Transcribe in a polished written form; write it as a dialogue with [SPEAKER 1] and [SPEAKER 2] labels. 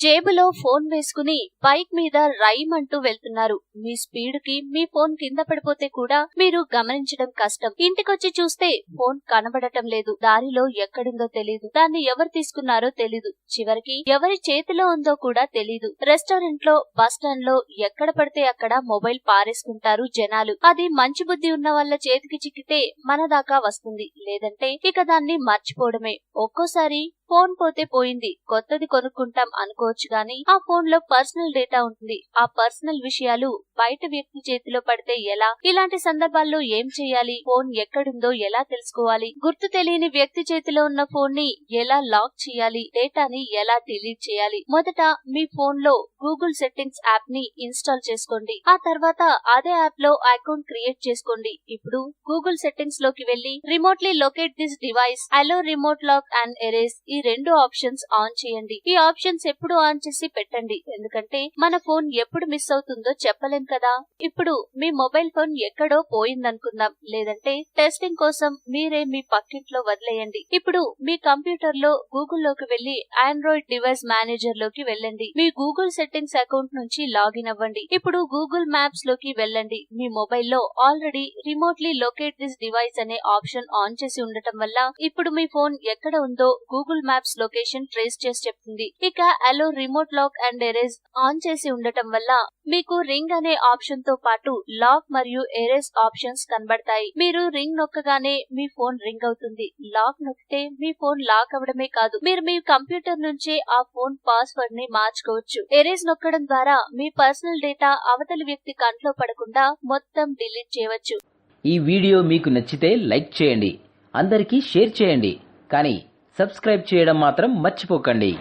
[SPEAKER 1] జేబులో ఫోన్ వేసుకుని బైక్ మీద రైమ్ అంటూ వెళ్తున్నారు. మీ స్పీడ్ కి మీ ఫోన్ కింద పడిపోతే కూడా మీరు గమనించడం కష్టం. ఇంటికొచ్చి చూస్తే ఫోన్ కనబడటం లేదు. దారిలో ఎక్కడుందో తెలీదు. దాన్ని ఎవరు తీసుకున్నారో తెలీదు. చివరికి ఎవరి చేతిలో ఉందో కూడా తెలీదు. రెస్టారెంట్ లో, బస్ స్టాండ్ లో ఎక్కడ పడితే అక్కడ మొబైల్ పారేసుకుంటారు జనాలు. అది మంచి బుద్ధి ఉన్న వాళ్ళ చేతికి చిక్కితే మన దాకా వస్తుంది. లేదంటే ఇక దాన్ని మర్చిపోవడమే. ఒక్కోసారి ఫోన్ పోతే పోయింది, కొత్తది కొనుక్కుంటాం అనుకోవచ్చు గాని ఆ ఫోన్ లో పర్సనల్ డేటా ఉంటుంది. ఆ పర్సనల్ విషయాలు బయట వ్యక్తి చేతిలో పడితే ఎలా? ఇలాంటి సందర్భాల్లో ఏం చేయాలి? ఫోన్ ఎక్కడుందో ఎలా తెలుసుకోవాలి? గుర్తు తెలియని వ్యక్తి చేతిలో ఉన్న ఫోన్ ని ఎలా లాక్ చేయాలి? డేటాని ఎలా డిలీట్ చేయాలి? మొదట మీ ఫోన్ లో గూగుల్ సెట్టింగ్స్ యాప్ ని ఇన్స్టాల్ చేసుకోండి. ఆ తర్వాత అదే యాప్ లో అకౌంట్ క్రియేట్ చేసుకోండి. ఇప్పుడు గూగుల్ సెట్టింగ్స్ లోకి వెళ్లి remotely locate this device, allow remote lock and erase, ఈ రెండు ఆప్షన్స్ ఆన్ చేయండి. ఈ ఆప్షన్స్ ఎప్పుడు ఆన్ చేసి పెట్టండి, ఎందుకంటే మన ఫోన్ ఎప్పుడు మిస్ అవుతుందో చెప్పలేం కదా. ఇప్పుడు మీ మొబైల్ ఫోన్ ఎక్కడో పోయిందనుకుందాం, లేదంటే టెస్టింగ్ కోసం మీరే మీ పక్కింట్లో వదిలేయండి. ఇప్పుడు మీ కంప్యూటర్ లో గూగుల్ లోకి వెళ్లి ఆండ్రాయిడ్ డివైస్ మేనేజర్ లోకి వెళ్ళండి. మీ గూగుల్ సెట్టింగ్స్ అకౌంట్ నుంచి లాగిన్ అవ్వండి. ఇప్పుడు గూగుల్ మ్యాప్స్ లోకి వెళ్ళండి. మీ మొబైల్ లో already remotely locate this device అనే ఆప్షన్ ఆన్ చేసి ఉండటం వల్ల ఇప్పుడు మీ ఫోన్ ఎక్కడ ఉందో గూగుల్ మ్యాప్స్ లొకేషన్ ట్రేస్ చేసి చెప్తుంది. ఇక అలో remote lock and erase on చేసి ఉండటం వల్ల మీకు రింగ్ అనే ఆప్షన్ తో పాటు లాక్ మరియు ఎరేజ్ ఆప్షన్స్ కనబడతాయి. మీరు రింగ్ నొక్కగానే మీ ఫోన్ రింగ్ అవుతుంది. లాక్ నొక్కితే మీ ఫోన్ లాక్ అవడమే కాదు, మీరు మీ కంప్యూటర్ నుంచే ఆ ఫోన్ పాస్వర్డ్ ని మార్చుకోవచ్చు. ఎరేజ్ నొక్కడం ద్వారా మీ పర్సనల్ డేటా అవతలి వ్యక్తి కంట్లో పడకుండా మొత్తం డిలీట్ చేయవచ్చు.
[SPEAKER 2] ఈ వీడియో మీకు నచ్చితే లైక్ చేయండి, అందరికీ షేర్ చేయండి, కానీ సబ్స్క్రైబ్ చేయడం మాత్రం మర్చిపోకండి.